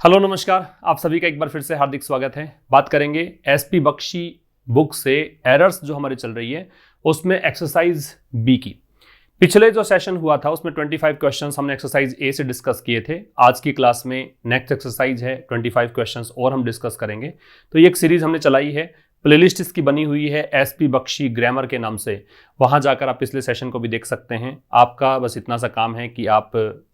Hello नमस्कार, आप सभी का एक बार फिर से हार्दिक स्वागत है। बात करेंगे एसपी बख्शी बुक से एरर्स जो हमारी चल रही है उसमें एक्सरसाइज बी की। पिछले जो सेशन हुआ था उसमें 25 क्वेश्चंस हमने एक्सरसाइज ए से डिस्कस किए थे। आज की क्लास में नेक्स्ट एक्सरसाइज है 25 क्वेश्चंस और हम डिस्कस करेंगे। तो ये एक सीरीज हमने चलाई है, प्लेलिस्ट इसकी बनी हुई है एसपी बख्शी ग्रामर के नाम से। वहां जाकर आप पिछले सेशन को भी देख सकते हैं। आपका बस इतना सा काम है कि आप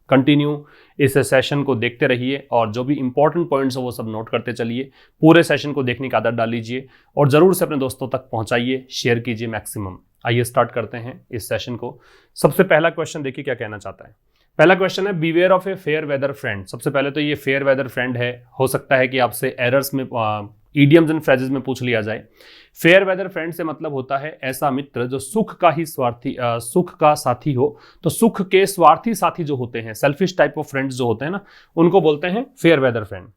कंटिन्यू इस सेशन को देखते रहिए और जो भी इंपॉर्टेंट पॉइंट्स हो वो सब नोट करते चलिए। पूरे सेशन को देखने की आदत डाल लीजिए और ज़रूर से अपने दोस्तों तक पहुंचाइए, शेयर कीजिए मैक्सिमम। आइए स्टार्ट करते हैं इस सेशन को। सबसे पहला क्वेश्चन देखिए क्या कहना चाहता है। पहला क्वेश्चन है beware of a fair weather friend. सबसे पहले तो ये फेयर वेदर फ्रेंड है, हो सकता है कि आपसे एरर्स में इडियम्स एंड फ्रेजेस में पूछ लिया जाए। फेयर वेदर फ्रेंड से मतलब होता है ऐसा मित्र जो सुख का साथी हो। तो सुख के स्वार्थी साथी जो होते हैं, सेल्फिश टाइप ऑफ फ्रेंड्स जो होते हैं ना, उनको बोलते हैं फेयर वेदर फ्रेंड।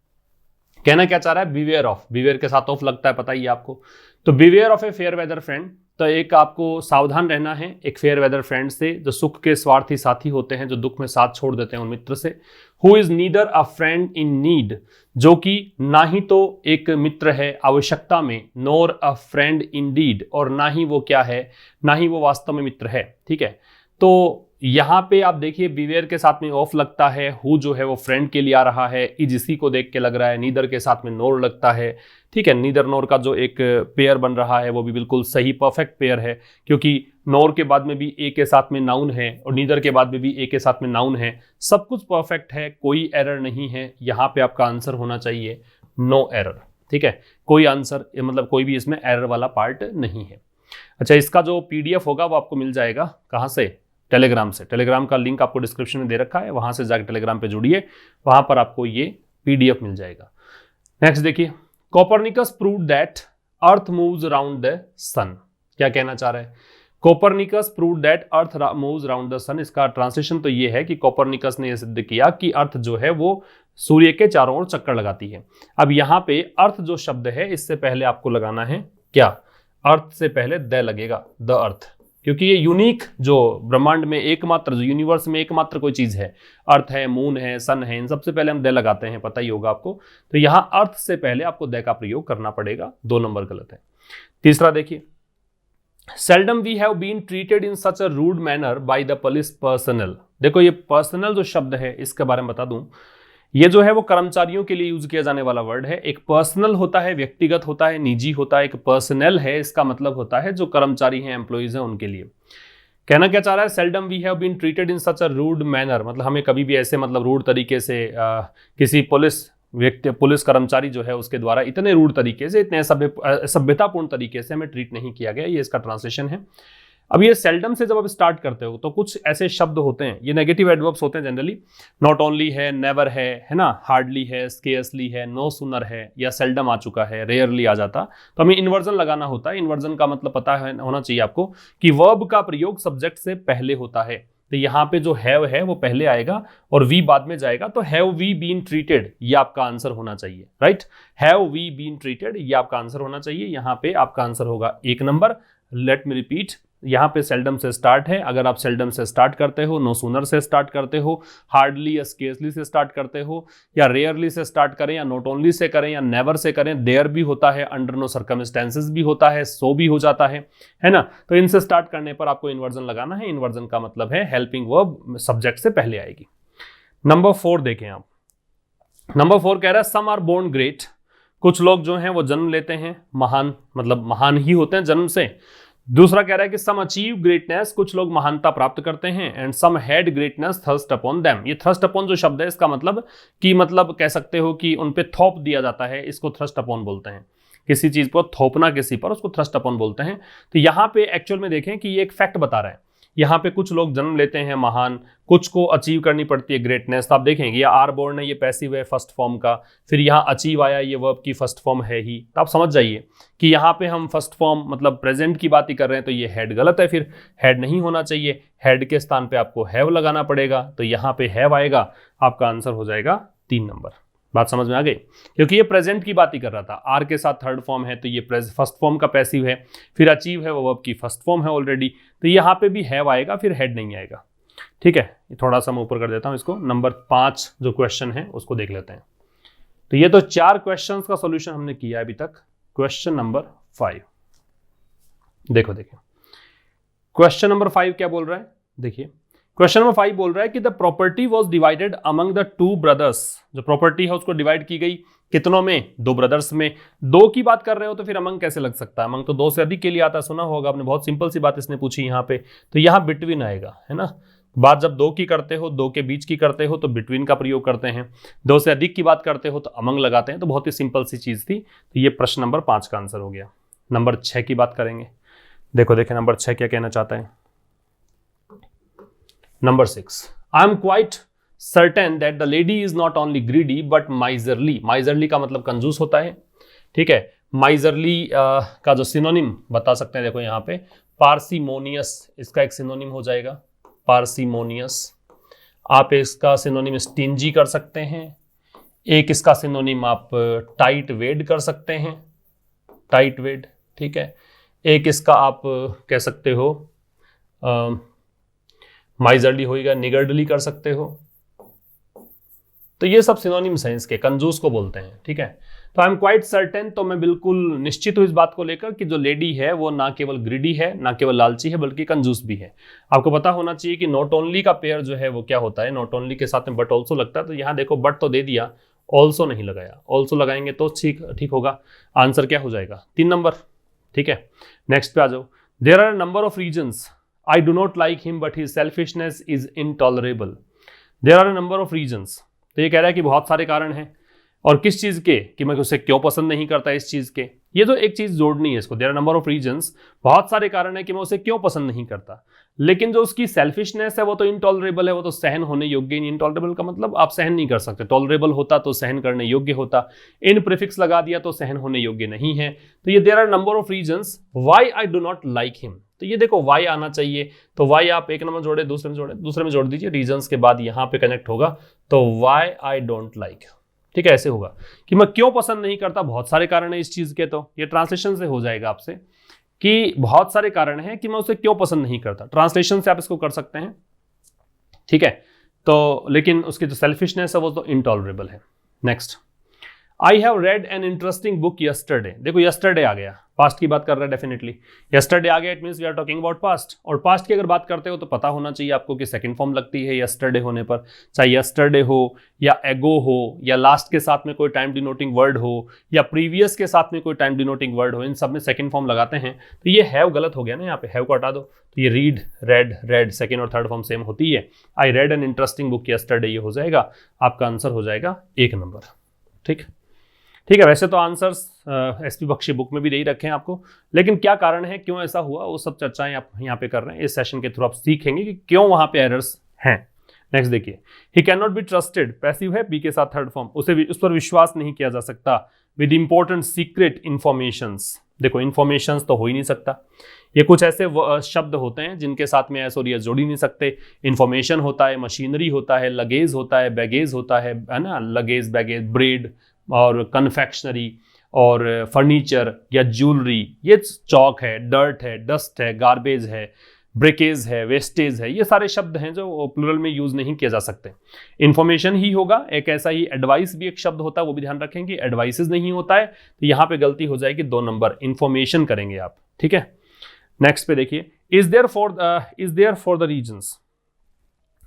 कहना क्या चाह रहा है, बीवेयर ऑफ, बीवेयर के साथ ऑफ लगता है, पता ही आपको। तो beware of a fair weather friend, तो एक आपको सावधान रहना है एक फेयर वेदर फ्रेंड से जो सुख के स्वार्थी साथी होते हैं, जो दुख में साथ छोड़ देते हैं उन मित्र से। Who is neither a friend in need, जो कि ना ही तो एक मित्र है आवश्यकता में, नोर अ फ्रेंड इन डीड, और ना ही वो क्या है, ना ही वो वास्तव में मित्र है। ठीक है, तो यहाँ पे आप देखिए बीवेयर के साथ में ऑफ लगता है, हु जो है वो फ्रेंड के लिए आ रहा है, इज इसी को देख के लग रहा है। नीदर के साथ में नोर लगता है। ठीक है, नीदर नोर का जो एक पेयर बन रहा है वो भी बिल्कुल सही परफेक्ट पेयर है, क्योंकि नोर के बाद में भी ए के साथ में नाउन है और नीदर के बाद में भी ए के साथ में नाउन है। सब कुछ परफेक्ट है, कोई एरर नहीं है। यहाँ पे आपका आंसर होना चाहिए नो एरर। ठीक है, कोई आंसर मतलब कोई भी इसमें एरर वाला पार्ट नहीं है। अच्छा, इसका जो पीडीएफ होगा वो आपको मिल जाएगा कहाँ से, टेलीग्राम से। टेलीग्राम का लिंक आपको डिस्क्रिप्शन में दे रखा है, वहां से जाकर टेलीग्राम पे जुड़िए, वहां पर आपको ये पीडीएफ मिल जाएगा। नेक्स्ट देखिए, Copernicus proved that earth moves around the sun. क्या कहना चाह रहा है, Copernicus proved that earth moves around the sun. इसका ट्रांसलेशन तो ये है कि कोपरनिकस ने यह सिद्ध किया कि अर्थ जो है वो सूर्य के चारों ओर चक्कर लगाती है। अब यहाँ पे अर्थ जो शब्द है इससे पहले आपको लगाना है क्या, अर्थ से पहले द लगेगा, द अर्थ, क्योंकि ये यूनिक जो ब्रह्मांड में एकमात्र, जो यूनिवर्स में एकमात्र कोई चीज है, अर्थ है, मून है, सन है, इन सबसे पहले हम द लगाते हैं, पता ही होगा आपको। तो यहां अर्थ से पहले आपको द का प्रयोग करना पड़ेगा। 2 नंबर गलत है। तीसरा देखिए, seldom we have been treated in such a rude manner by the police personnel. देखो ये पर्सनल जो शब्द है इसके बारे में बता दूं, ये जो है वो कर्मचारियों के लिए यूज किया जाने वाला वर्ड है। एक पर्सनल होता है, व्यक्तिगत होता है, निजी होता है, एक पर्सनल है, इसका मतलब होता है जो कर्मचारी हैं, एम्प्लॉइज हैं, उनके लिए। कहना क्या चाह रहा है, seldom we have been treated in such a rude manner, मतलब हमें कभी भी ऐसे मतलब रूड तरीके से किसी पुलिस कर्मचारी जो है उसके द्वारा इतने रूड तरीके से, इतने सभ्यतापूर्ण तरीके से हमें ट्रीट नहीं किया गया। ये इसका ट्रांसलेशन है। अब ये सेल्डम से जब आप स्टार्ट करते हो तो कुछ ऐसे शब्द होते हैं, ये नेगेटिव एडवर्ब्स होते हैं जनरली। नॉट ओनली है, नेवर है ना, हार्डली है, स्केर्सली है, नो सूनर है, या सेल्डम आ चुका है, रेयरली आ जाता, तो हमें इन्वर्जन लगाना होता है। इन्वर्जन का मतलब पता है होना चाहिए आपको कि वर्ब का प्रयोग सब्जेक्ट से पहले होता है। तो यहाँ पे जो हैव है वो पहले आएगा और वी बाद में जाएगा। तो हैव वी बीन ट्रीटेड, ये आपका आंसर होना चाहिए, right. Have we been treated, ये आपका आंसर होना चाहिए। यहाँ पे आपका आंसर होगा 1 नंबर। लेट मी रिपीट, यहाँ पे सेल्डम से स्टार्ट है। अगर आप सेल्डम से स्टार्ट करते हो, नो सूनर से स्टार्ट करते हो, हार्डली या स्केर्सली से स्टार्ट करते हो, या रेयरली से स्टार्ट करें, या नॉट ओनली से करें, या नेवर से करें, देयर भी होता है, अंडर नो सर्कमस्टेंसेस भी होता है, सो भी हो जाता है ना। तो इनसे स्टार्ट करने पर आपको इन्वर्जन लगाना है। इन्वर्जन का मतलब है हेल्पिंग वर्ब सब्जेक्ट से पहले आएगी। नंबर 4 देखें आप। नंबर 4 कह रहा है सम आर बोर्न ग्रेट, कुछ लोग जो हैं वो जन्म लेते हैं महान, मतलब महान ही होते हैं जन्म से। दूसरा कह रहा है कि सम अचीव ग्रेटनेस, कुछ लोग महानता प्राप्त करते हैं, and some had greatness thrust upon them. ये थर्स्ट अपॉन जो शब्द है इसका मतलब कि मतलब कह सकते हो कि उन पे थोप दिया जाता है, इसको थ्रस्ट अपॉन बोलते हैं। किसी चीज को थोपना किसी पर, उसको थ्रस्ट अपॉन बोलते हैं। तो यहाँ पे एक्चुअल में देखें कि ये एक फैक्ट बता रहा है। यहाँ पे कुछ लोग जन्म लेते हैं महान, कुछ को अचीव करनी पड़ती है ग्रेटनेस। तो आप देखेंगे ये आर बोर्न है, ये पैसिव है फर्स्ट फॉर्म का, फिर यहाँ अचीव आया, ये वर्ब की फर्स्ट फॉर्म है ही। तो आप समझ जाइए कि यहाँ पे हम फर्स्ट फॉर्म मतलब प्रेजेंट की बात ही कर रहे हैं। तो ये हैड गलत है, फिर हैड नहीं होना चाहिए, हैड के स्थान पे आपको हैव लगाना पड़ेगा। तो यहाँ पे हैव आएगा, आपका आंसर हो जाएगा 3 नंबर। बात समझ में आ गई? क्योंकि ये प्रेजेंट की बात ही कर रहा था, आर के साथ थर्ड फॉर्म है तो ये फर्स्ट फॉर्म का पैसिव है, फिर अचीव है वो वर्ब की फर्स्ट फॉर्म है ऑलरेडी, तो यहाँ पे भी हैव आएगा, फिर हैड नहीं आएगा। ठीक है, थोड़ा सा मैं ऊपर कर देता हूँ इसको। नंबर 5 जो क्वेश्चन है उसको देख लेते हैं। तो ये तो 4 क्वेश्चन का सोल्यूशन हमने किया अभी तक। क्वेश्चन नंबर 5 देखो, क्वेश्चन नंबर 5 क्या बोल रहा है, देखिए क्वेश्चन नंबर 5 बोल रहा है कि the property was divided among the 2 brothers. जो प्रॉपर्टी है उसको डिवाइड की गई कितनों में, 2 ब्रदर्स में। 2 की बात कर रहे हो तो फिर अमंग कैसे लग सकता है, अमंग तो 2 से अधिक के लिए आता है, सुना होगा आपने, बहुत सिंपल सी बात इसने पूछी यहाँ पे। तो यहाँ बिटवीन आएगा, है ना। बात जब 2 की करते हो, 2 के बीच की करते हो तो बिटवीन का प्रयोग करते हैं, 2 से अधिक की बात करते हो तो अमंग लगाते हैं। तो बहुत ही सिंपल सी चीज थी। तो ये प्रश्न नंबर 5 का आंसर हो गया। नंबर 6 की बात करेंगे। देखो नंबर 6 क्या कहना चाहता है। Number 6, I am quite certain that the lady is not only greedy but miserly. Miserly का मतलब कंजूस होता है। ठीक है, माइजरली का जो सिनोनिम बता सकते हैं, देखो यहाँ पे पार्सिमोनियस, इसका एक सिनोनिम हो जाएगा पार्सिमोनियस। आप इसका सिनोनिम स्टिंजी कर सकते हैं। एक इसका सिनोनिम आप टाइट वेड कर सकते हैं, टाइट वेड। ठीक है, एक इसका आप कह सकते हो माइजरली होएगा, निगर्डली कर सकते हो। तो ये सब सिनोनिम्स हैं इसके, कंजूस को बोलते हैं। ठीक है, तो आई एम क्वाइट सर्टेन, तो मैं बिल्कुल निश्चित हूं इस बात को लेकर कि जो लेडी है वो ना केवल ग्रीडी है, ना केवल लालची है, बल्कि कंजूस भी है। आपको पता होना चाहिए कि नॉट ओनली का पेयर जो है वो क्या होता है, नॉट ओनली के साथ में बट ऑल्सो लगता है। तो यहाँ देखो बट तो दे दिया, ऑल्सो नहीं लगाया, ऑल्सो लगाएंगे तो ठीक होगा। आंसर क्या हो जाएगा, 3 नंबर। ठीक है, नेक्स्ट पे आ जाओ। There are number of reasons I do not like him but his selfishness is intolerable. There are number of reasons, तो ये कह रहा है कि बहुत सारे कारण हैं, और किस चीज के, कि मैं उसे क्यों पसंद नहीं करता इस चीज के। ये तो एक चीज जोड़नी है इसको, there are number of reasons, बहुत सारे कारण है कि मैं उसे क्यों पसंद नहीं करता। लेकिन जो उसकी सेल्फिशनेस है वो तो इनटॉलरेबल है, वो तो सहन होने योग्य नहीं। इनटॉलरेबल का मतलब आप सहन नहीं कर सकते, टॉलरेबल होता तो सहन करने योग्य होता, इन प्रीफिक्स लगा दिया तो सहन होने योग्य नहीं है। तो ये there are number of reasons why I do not like him. तो ये देखो वाई आना चाहिए, तो वाई आप एक नंबर जोड़े, दूसरे में जोड़ दीजिए, रीजन्स के बाद यहां पे कनेक्ट होगा, तो वाई आई डोंट लाइक। ठीक है, ऐसे होगा कि मैं क्यों पसंद नहीं करता, बहुत सारे कारण है इस चीज के। तो ये ट्रांसलेशन से हो जाएगा आपसे कि बहुत सारे कारण हैं कि मैं उसे क्यों पसंद नहीं करता। ट्रांसलेशन से आप इसको कर सकते हैं। ठीक है, तो लेकिन उसकी जो सेल्फिशनेस है वो तो इनटॉलरेबल है। Next, I have read an interesting book yesterday. देखो यस्टरडे आ गया, पास्ट की बात कर रहा है डेफिनेटली। यस्टरडे आ गया, it means we are talking about past. और पास्ट की अगर बात करते हो तो पता होना चाहिए आपको कि सेकंड फॉर्म लगती है यस्टरडे होने पर, चाहे यस्टरडे हो या एगो हो या लास्ट के साथ में कोई टाइम डिनोटिंग वर्ड हो या प्रीवियस के साथ में कोई टाइम डिनोटिंग वर्ड हो, इन सब में सेकंड फॉर्म लगाते हैं। तो ये हैव गलत हो गया ना, यहाँ पे हैव को हटा दो, तो ये रीड, रेड सेकंड और थर्ड फॉर्म सेम होती है। I read an interesting book yesterday, ये हो जाएगा आपका आंसर, हो जाएगा 1 नंबर। ठीक है, वैसे तो आंसर्स एसपी बख्शी बुक में भी दे ही रखे हैं आपको, लेकिन क्या कारण है, क्यों ऐसा हुआ, वो सब चर्चाएं आप यहाँ पे कर रहे हैं। इस सेशन के थ्रू आप सीखेंगे कि क्यों वहां पे एरर्स हैं। नेक्स्ट देखिए, he can not be trusted, passive है, बी के साथ थर्ड फॉर्म, उस पर विश्वास नहीं किया जा सकता। विद इंपॉर्टेंट सीक्रेट इंफॉर्मेशंस, देखो इंफॉर्मेशंस तो हो ही नहीं सकता। ये कुछ ऐसे शब्द होते हैं जिनके साथ में एस और यस जोड़ ही नहीं सकते। इंफॉर्मेशन होता है, मशीनरी होता है, लगेज होता है, बैगेज होता है ना, लगेज बैगेज, ब्रेड और कन्फेक्शनरी और फर्नीचर या ज्वेलरी, ये चौक है, डर्ट है, डस्ट है, गार्बेज है, ब्रेकेज है, वेस्टेज है, ये सारे शब्द हैं जो प्लूरल में यूज नहीं किए जा सकते। इंफॉर्मेशन ही होगा। एक ऐसा ही एडवाइस भी एक शब्द होता है, वो भी ध्यान रखेंगे, एडवाइसेस नहीं होता है, तो यहां पे गलती हो जाएगी, 2 नंबर, इंफॉर्मेशन करेंगे आप। ठीक है, नेक्स्ट पे देखिए, is there for the reasons,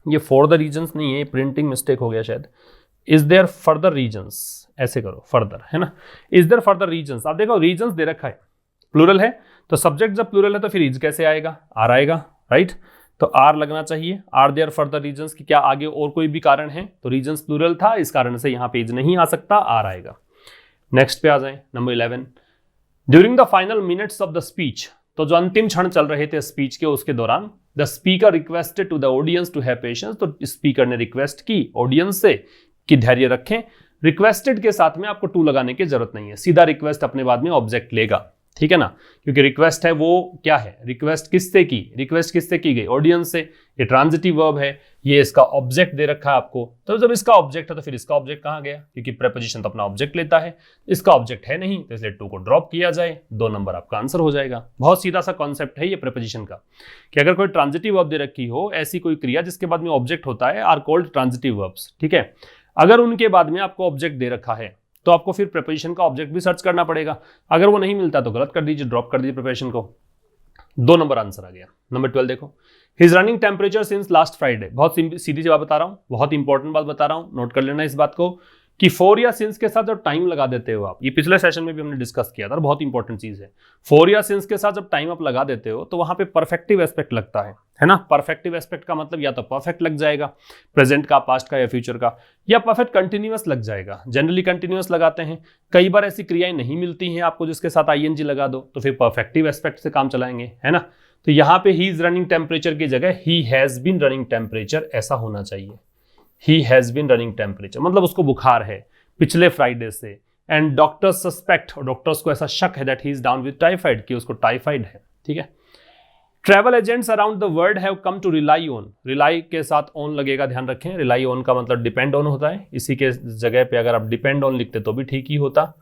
ये फॉर द रीजन्स नहीं है, प्रिंटिंग मिस्टेक हो गया शायद। इज देयर फर्दर रीजन्स, ऐसे करो, फर्दर, है ना। इज देयर फर्दर रीजन्स, आप देखो रीजन्स दे रखा है, प्लूरल है, तो सब्जेक्ट जब प्लूरल है तो फिर इज कैसे आएगा, आर आएगा, राइट। तो आर लगना चाहिए। आर देयर फर्दर रीजन्स की क्या आगे और कोई भी कारण है, तो रीजन्स प्लूरल था, इस कारण से यहाँ पे इज नहीं आ सकता, आर आएगा। नेक्स्ट पे आ जाए, number 11, during the final minutes of the speech, तो जो अंतिम क्षण चल रहे थे स्पीच के, उसके दौरान the speaker requested to the audience to have patience, तो स्पीकर ने रिक्वेस्ट की ऑडियंस से कि धैर्य रखें। रिक्वेस्टेड के साथ में आपको टू लगाने की जरूरत नहीं है, सीधा रिक्वेस्ट अपने बाद में ऑब्जेक्ट लेगा। ठीक है ना, क्योंकि रिक्वेस्ट है वो क्या है, रिक्वेस्ट किससे की गई, ऑडियंस से। ये ट्रांजिटिव वर्ब है, ये इसका ऑब्जेक्ट दे रखा है आपको, तो जब इसका ऑब्जेक्ट है तो फिर इसका ऑब्जेक्ट कहाँ गया, क्योंकि प्रेपोजिशन तो अपना ऑब्जेक्ट लेता है, इसका ऑब्जेक्ट है नहीं, तो इसलिए टू को ड्रॉप किया जाए, 2 नंबर आपका आंसर हो जाएगा। बहुत सीधा सा कॉन्सेप्ट है ये प्रेपोजिशन का, कि अगर कोई ट्रांजिटिव वर्ब दे रखी हो, ऐसी कोई क्रिया जिसके बाद में ऑब्जेक्ट होता है, आर कॉल्ड ट्रांजिटिव वर्ब्स, ठीक है। अगर उनके बाद में आपको ऑब्जेक्ट दे रखा है तो आपको फिर प्रेपोजिशन का ऑब्जेक्ट भी सर्च करना पड़ेगा, अगर वो नहीं मिलता तो गलत कर दीजिए, ड्रॉप कर दीजिए प्रेपोजिशन को। 2 नंबर आंसर आ गया। नंबर 12 देखो, his running temperature since last Friday. बहुत सीधी सी बात बता रहा हूँ, बहुत इंपॉर्टेंट बात बता रहा हूँ, नोट कर लेना इस बात को, कि फॉर या सिंस के साथ जब टाइम लगा देते हो आप, ये पिछले सेशन में भी हमने डिस्कस किया था, बहुत इंपॉर्टेंट चीज है। फॉर या सिंस के साथ जब टाइम आप लगा देते हो तो वहां पे परफेक्टिव एस्पेक्ट लगता है ना। परफेक्टिव एस्पेक्ट का मतलब या तो परफेक्ट लग जाएगा, प्रेजेंट का, पास्ट का या फ्यूचर का, या परफेक्ट कंटिन्यूअस लग जाएगा। जनरली कंटिन्यूअस लगाते हैं, कई बार ऐसी क्रियाएं नहीं मिलती हैं आपको जिसके साथ आईएनजी लगा दो, तो फिर परफेक्टिव एस्पेक्ट से काम चलाएंगे, है ना। तो यहाँ पे ही इज रनिंग टेम्परेचर की जगह he has been running temperature ऐसा होना चाहिए। He has been running temperature मतलब उसको बुखार है पिछले फ्राइडे से, एंड डॉक्टर्स सस्पेक्ट, डॉक्टर्स को ऐसा शक है that he is down with typhoid, कि उसको टाइफाइड है, ठीक है। Travel agents around the world have come to rely on, rely के साथ ऑन लगेगा, ध्यान रखें। रिलाई ऑन का मतलब डिपेंड ऑन होता है, इसी के जगह पे अगर आप डिपेंड ऑन लिखते तो भी ठीक ही होता,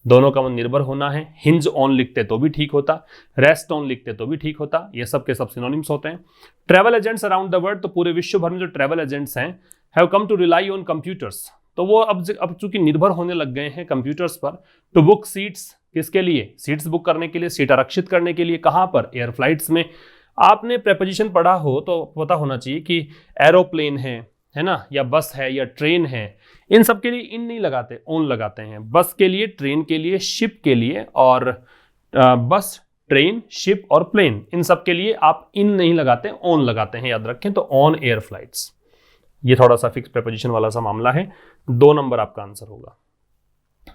दोनों का मतलब निर्भर होना है। हिंज ऑन लिखते तो भी ठीक होता, रेस्ट ऑन लिखते तो भी ठीक होता, ये सब के सब सिनोनिम्स होते हैं। Travel agents around the world, तो पूरे विश्व भर में जो ट्रैवल एजेंट्स हैं, have come to rely on computers, तो वो अब चूंकि निर्भर होने लग गए हैं कंप्यूटर्स पर, टू बुक सीट्स, किसके लिए, सीट्स बुक करने के लिए, सीट आरक्षित करने के लिए, कहां पर, एयर फ्लाइट्स में। आपने प्रेपोजिशन पढ़ा हो तो पता होना चाहिए कि एरोप्लेन है ना, या बस है, या ट्रेन है, इन सब के लिए इन नहीं लगाते, ऑन लगाते हैं। बस के लिए, ट्रेन के लिए, शिप के लिए, और बस, ट्रेन, शिप और प्लेन, इन सब के लिए आप इन नहीं लगाते, ऑन लगाते हैं, याद रखें। तो ऑन एयर फ्लाइट्स, ये थोड़ा सा फिक्स प्रेपोजिशन वाला सा मामला है, 2 नंबर आपका आंसर होगा।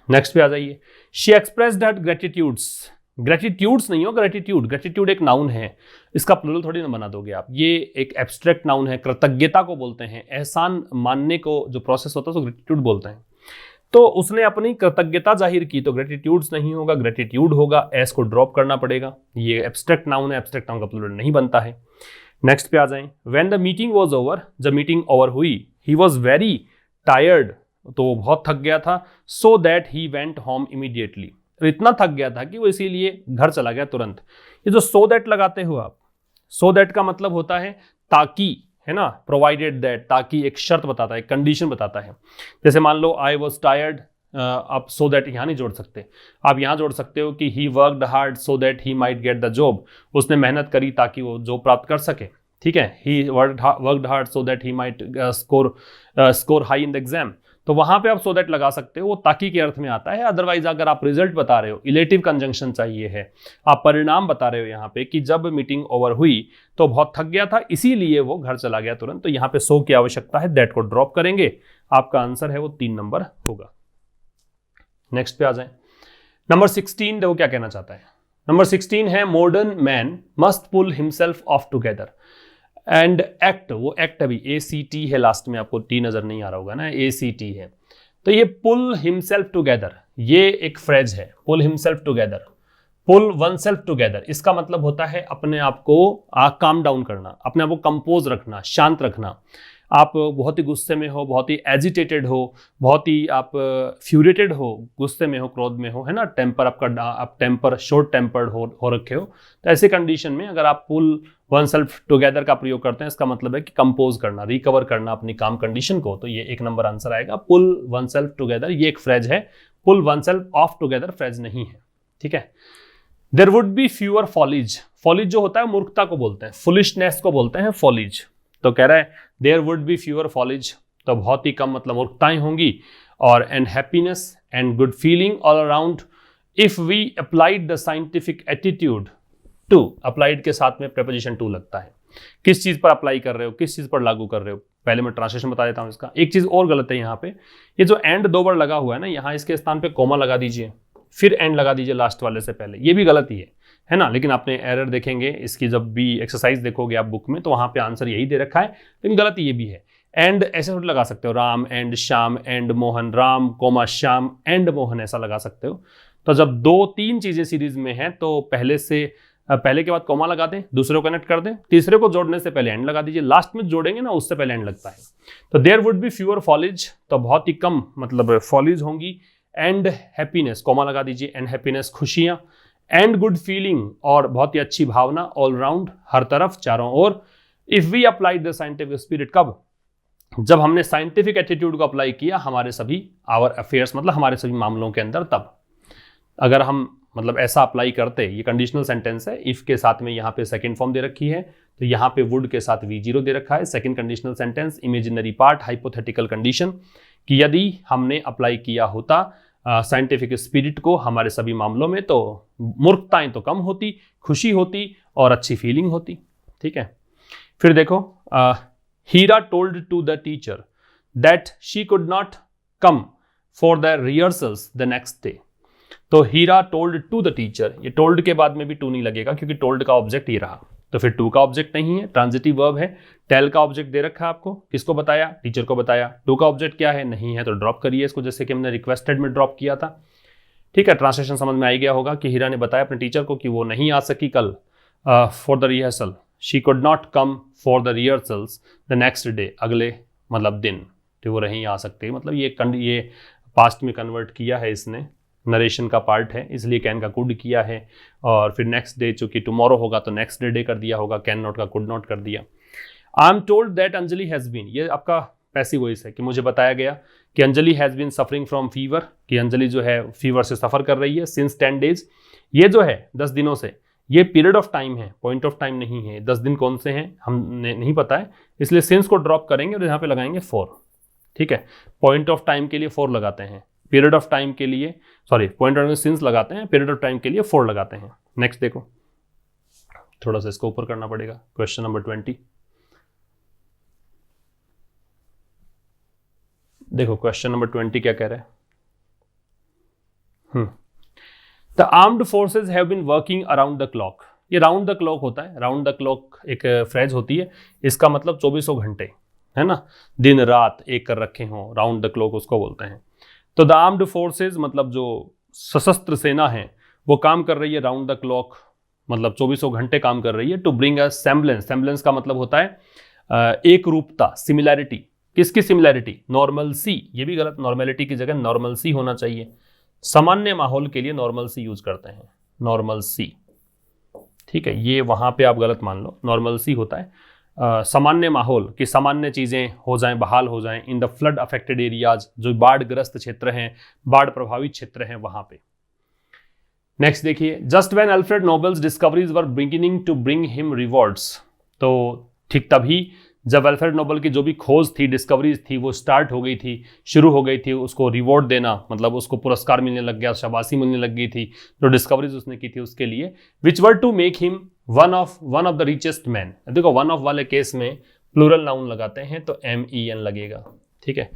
नेक्स्ट पे आ जाइए, शी एक्सप्रेस्ड हर ग्रेटिट्यूड्स, ग्रेटिट्यूड्स नहीं हो, ग्रेटिट्यूड, ग्रेटिट्यूड एक नाउन है, इसका प्लूरल थोड़ी ना बना दोगे आप, ये एक एब्स्ट्रैक्ट नाउन है, कृतज्ञता को बोलते हैं, एहसान मानने को जो प्रोसेस होता है उसको ग्रेटिट्यूड बोलते हैं। तो उसने अपनी कृतज्ञता जाहिर की, तो ग्रेटिट्यूड्स नहीं होगा, ग्रेटिट्यूड होगा, एस को ड्रॉप करना पड़ेगा, ये एब्स्ट्रैक्ट नाउन है, एब्स्ट्रैक्ट नाउन का प्लूरल नहीं बनता है। नेक्स्ट पे आ जाएं, when the meeting was over, जब मीटिंग ओवर हुई, ही वाज वेरी टायर्ड, तो वो बहुत थक गया था, so that he went home immediately, तो इतना थक गया था कि वो इसीलिए घर चला गया तुरंत। ये जो सो दैट लगाते हो आप, सो दैट का मतलब होता है ताकि, है ना, प्रोवाइडेड दैट, ताकि एक शर्त बताता है, कंडीशन बताता है। जैसे मान लो आई वॉज टायर्ड, आप सो दैट यहाँ नहीं जोड़ सकते, आप यहाँ जोड़ सकते हो कि he worked hard so that he might get the job, उसने मेहनत करी ताकि वो जॉब प्राप्त कर सके, ठीक है। He worked hard so that he might score high in the exam, तो वहां पे आप सो दैट लगा सकते हो, वो ताकि के अर्थ में आता है। अदरवाइज अगर आप रिजल्ट बता रहे हो, इलेटिव कंजंक्शन चाहिए है, आप परिणाम बता रहे हो यहाँ पे कि जब मीटिंग ओवर हुई तो बहुत थक गया था इसीलिए वो घर चला गया तुरंत, तो यहाँ पे सो की आवश्यकता है, दैट को ड्रॉप करेंगे, आपका आंसर है वो 3 नंबर होगा। नेक्स्ट पे आ जाए, नंबर 16 देखो क्या कहना चाहता है। नंबर 16 है, modern man must pull himself off together and act, वो एक्ट अभी ACT है, लास्ट में आपको T नजर नहीं आ रहा होगा ना, ACT है, तो ये पुल हिमसेल्फ टुगेदर, ये एक फ्रेज है, pull himself together, pull one self together, इसका मतलब होता है अपने आप को काम डाउन करना, अपने आप को कंपोज रखना, शांत रखना। आप बहुत ही गुस्से में हो, बहुत ही एजिटेटेड हो, बहुत ही आप फ्यूरेटेड हो, गुस्से में हो, क्रोध में हो, है ना, टेम्पर आपका, आप टेम्पर शॉर्ट टेम्पर्ड हो रखे हो, तो ऐसे कंडीशन में अगर आप पुल वन सेल्फ टुगेदर का प्रयोग करते हैं, इसका मतलब है कि कंपोज करना, रिकवर करना अपनी काम कंडीशन को, तो ये 1 नंबर आंसर आएगा। पुल वन सेल्फ टुगेदर ये एक फ्रेज है, pull one self off together phrase नहीं है, ठीक है। There would be fewer follies, follies जो होता है मूर्खता को बोलते हैं, फुलिशनेस को बोलते हैं फॉलीज, तो कह रहा है there would be fewer follies, तो बहुत ही कम मतलब मूर्खताएं होंगी, और and happiness and good feeling all around if we applied the scientific attitude to, applied के साथ में प्रेपोजिशन टू लगता है, किस चीज पर अप्लाई कर रहे हो, किस चीज पर लागू कर रहे हो। पहले मैं ट्रांसलेशन बता देता हूं इसका। एक चीज और गलत है यहाँ पे, ये जो एंड 2 बार लगा हुआ है ना, यहाँ इसके स्थान पे कोमा लगा दीजिए, फिर एंड लगा दीजिए लास्ट वाले से पहले, ये भी गलत ही है ना। लेकिन आपने एरर देखेंगे इसकी, जब भी एक्सरसाइज देखोगे आप बुक में, तो वहां पे आंसर यही दे रखा है, लेकिन गलत ये भी है। एंड ऐसे थोड़ी लगा सकते हो, Ram and Shyam and Mohan, Ram comma Shyam and Mohan, ऐसा लगा सकते हो। तो जब 2-3 चीजें सीरीज में हैं तो पहले के बाद कॉमा लगा दें, दूसरे को कनेक्ट कर दें, तीसरे को जोड़ने से पहले एंड लगा दीजिए, लास्ट में जोड़ेंगे ना उससे पहले एंड लगता है। तो there would be fewer follies, तो बहुत ही कम मतलब फॉलेज होंगी। एंड हैप्पीनेस, कॉमा लगा दीजिए, एंड हैप्पीनेस खुशियां। एंड गुड फीलिंग, और बहुत ही अच्छी भावना, ऑल राउंड हर तरफ चारों ओर। If we applied the scientific spirit, कब? जब हमने साइंटिफिक एटीट्यूड को अप्लाई किया हमारे सभी आवर अफेयर्स मतलब हमारे सभी मामलों के अंदर, तब। अगर हम मतलब ऐसा अप्लाई करते, ये कंडीशनल सेंटेंस है, इफ के साथ में यहाँ पे सेकंड फॉर्म दे रखी है, तो यहाँ पे वुड के साथ V0 दे रखा है। Second conditional sentence, imaginary part, hypothetical condition, कि यदि हमने अप्लाई किया होता साइंटिफिक स्पिरिट को हमारे सभी मामलों में तो मूर्खताएं तो कम होती, खुशी होती और अच्छी फीलिंग होती। ठीक है, फिर देखो, Heera told to the teacher that she could not come for the rehearsals the next day. तो Heera told to the teacher, ये टोल्ड के बाद में भी टू नहीं लगेगा क्योंकि टोल्ड का ऑब्जेक्ट ये रहा, तो फिर टू का ऑब्जेक्ट नहीं है, ट्रांजिटिव वर्ब है। टेल का ऑब्जेक्ट दे रखा है आपको, किसको बताया? टीचर को बताया। टू का ऑब्जेक्ट क्या है? नहीं है, तो ड्रॉप करिए इसको, जैसे कि हमने रिक्वेस्टेड में ड्रॉप किया था। ठीक है, ट्रांसलेशन समझ में आ गया होगा कि हीरा ने बताया अपने टीचर को कि वो नहीं आ सकी कल for the rehearsal, she could not come for the rehearsals the next day, अगले मतलब दिन, तो वो नहीं आ सकते। मतलब ये पास्ट में कन्वर्ट किया है इसने, नरेशन का पार्ट है इसलिए कैन का कुड किया है, और फिर नेक्स्ट डे चूंकि टुमारो होगा तो नेक्स्ट डे कर दिया होगा, कैन नॉट का कुड नॉट कर दिया। I am told that Anjali has been, ये आपका पैसिव वॉइस है कि मुझे बताया गया कि Anjali has been suffering from fever, कि अंजलि जो है फीवर से सफ़र कर रही है सिंस 10 days। ये जो है 10 दिनों से, ये पीरियड ऑफ टाइम है, पॉइंट ऑफ टाइम नहीं है। 10 दिन कौन से हैं हमने नहीं पता है, इसलिए सिंस को ड्रॉप करेंगे और यहाँ पे लगाएंगे फॉर। ठीक है, पॉइंट ऑफ टाइम के लिए फॉर लगाते हैं, पीरियड ऑफ टाइम के लिए पॉइंट ऑफ सिंस लगाते हैं, पीरियड ऑफ टाइम के लिए फॉर लगाते हैं। नेक्स्ट देखो, थोड़ा सा इसको ऊपर करना पड़ेगा, क्वेश्चन नंबर 20। देखो क्वेश्चन नंबर 20 क्या कह रहा है। The armed forces have been working around the clock, ये राउंड द क्लॉक होता है, राउंड द क्लॉक एक फ्रेज होती है, इसका मतलब 24 घंटे है ना, दिन रात एक कर रखे हों, राउंड द क्लॉक उसको बोलते हैं। तो द आर्म्ड फोर्सेज मतलब जो सशस्त्र सेना है वो काम कर रही है राउंड द क्लॉक, मतलब 24 घंटे काम कर रही है, to bring a semblance, semblance का मतलब होता है एक रूपता, सिमिलैरिटी। किसकी सिमिलैरिटी? नॉर्मल सी, ये भी गलत, नॉर्मेलिटी की जगह नॉर्मल सी होना चाहिए। सामान्य माहौल के लिए नॉर्मल सी यूज करते हैं, नॉर्मल सी। ठीक है, ये वहां पे आप गलत मान लो, नॉर्मल सी होता है सामान्य माहौल, कि सामान्य चीजें हो जाएं, बहाल हो जाएं in the flood affected areas, जो बाढ़ ग्रस्त क्षेत्र हैं, बाढ़ प्रभावित क्षेत्र हैं वहां पे। नेक्स्ट देखिए, just when Alfred Nobel's discoveries were beginning to bring him rewards, तो ठीक तभी जब अल्फ्रेड नोबल की जो भी खोज थी, डिस्कवरीज थी, वो स्टार्ट हो गई थी, शुरू हो गई थी, उसको रिवॉर्ड देना, मतलब उसको पुरस्कार मिलने लग गया, शाबाशी मिलने लग गई थी जो डिस्कवरीज उसने की थी उसके लिए, which were to make him one of the richest man. देखो वन ऑफ वाले केस में प्लूरल नाउन लगाते हैं तो MEN लगेगा। ठीक है,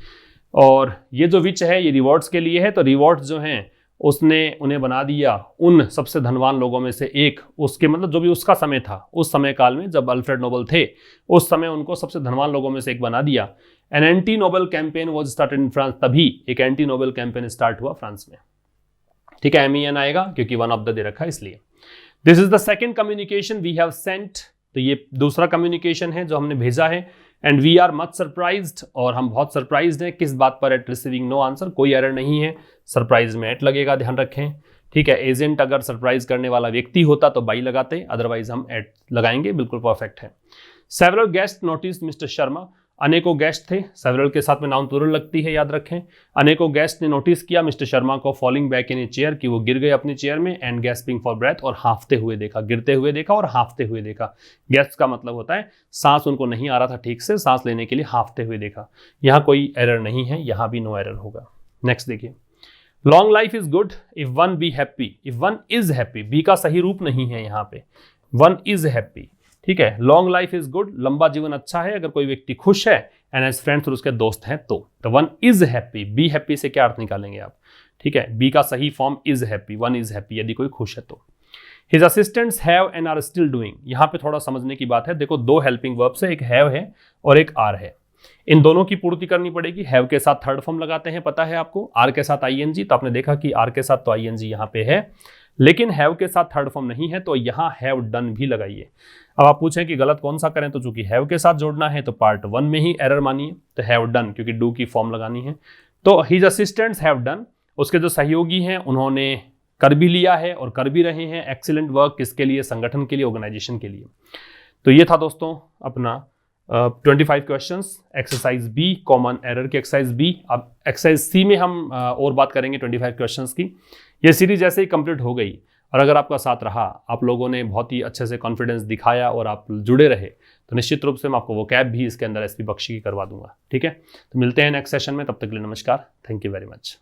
और ये जो विच है ये रिवॉर्ड्स के लिए है, तो रिवॉर्ड्स जो हैं उसने उन्हें बना दिया उन सबसे धनवान लोगों में से एक, उसके मतलब जो भी उसका समय था, उस समय काल में जब अल्फ्रेड नोबल थे उस समय उनको सबसे धनवान लोगों में से एक बना दिया। An anti Nobel campaign was started in France, तभी एक एंटी नोबल कैंपेन स्टार्ट हुआ फ्रांस में। ठीक है, MEN आएगा क्योंकि वन ऑफ द दे रखा है इसलिए। This is the second communication we have sent, तो ये दूसरा कम्युनिकेशन है जो हमने भेजा है। And we are much surprised, और हम बहुत सरप्राइज्ड हैं, किस बात पर? एट रिसीविंग नो आंसर, कोई एरर नहीं है, सरप्राइज में एट लगेगा, ध्यान रखें। ठीक है, एजेंट अगर सरप्राइज करने वाला व्यक्ति होता तो बाई लगाते, अदरवाइज हम एट लगाएंगे, बिल्कुल परफेक्ट है। Several guest notice mister Sharma, अनेकों गेस्ट थे, सेवरल के साथ में नाउन प्लूरल लगती है, याद रखें। अनेकों गेस्ट ने नोटिस किया मिस्टर शर्मा को, falling back in a chair, कि वो गिर गए अपनी चेयर में, एंड गैस्पिंग फॉर ब्रेथ, और हांफते हुए देखा, गिरते हुए देखा और हांफते हुए देखा। गैस्प का मतलब होता है सांस उनको नहीं आ रहा था ठीक से, सांस लेने के लिए हांफते हुए देखा। यहाँ कोई एरर नहीं है, यहाँ भी नो एरर होगा। नेक्स्ट देखिए, long life is good if one be happy, if one is happy, be का सही रूप नहीं है यहाँ पे, वन इज हैप्पी। ठीक है, लॉन्ग लाइफ इज गुड, लंबा जीवन अच्छा है अगर कोई व्यक्ति खुश है, एंड एज फ्रेंड्स और उसके दोस्त हैं तो one is happy, be happy से क्या अर्थ निकालेंगे आप? ठीक है, बी का सही form is happy, one is happy यदि कोई खुश है तो। His assistants have and are still doing, यहाँ पे थोड़ा समझने की बात है। देखो दो हेल्पिंग वर्ब्स है, एक हैव है और एक आर है। इन दोनों की पूर्ति करनी पड़ेगी। हैव के साथ थर्ड फॉर्म लगाते हैं, पता है आपको, आर के साथ आईएनजी, तो आपने देखा कि आर के साथ तो आईएनजी यहाँ पे है, लेकिन हैव के साथ थर्ड फॉर्म नहीं है, तो यहाँ हैव डन भी लगाइए। अब आप पूछें कि गलत कौन सा करें, तो चूंकि हैव के साथ जोड़ना है तो पार्ट 1 में ही एरर मानिए, तो हैव डन, क्योंकि डू की फॉर्म लगानी है। तो हिज असिस्टेंट्स हैव डन, उसके जो सहयोगी हैं उन्होंने कर भी लिया है और कर भी रहे हैं एक्सीलेंट वर्क, किसके लिए, संगठन के लिए, ऑर्गेनाइजेशन के लिए। तो ये था दोस्तों अपना 25 questions, exercise B, common error की एक्सरसाइज बी। अब एक्सरसाइज सी में हम और बात करेंगे 25 क्वेश्चंस की। ये सीरीज ऐसे ही कंप्लीट हो गई, और अगर आपका साथ रहा, आप लोगों ने बहुत ही अच्छे से कॉन्फिडेंस दिखाया और आप जुड़े रहे, तो निश्चित रूप से मैं आपको वो कैब भी इसके अंदर एसपी बख्शी की करवा दूंगा। ठीक है, तो मिलते हैं नेक्स्ट सेशन में, तब तक के लिए नमस्कार, थैंक यू वेरी मच।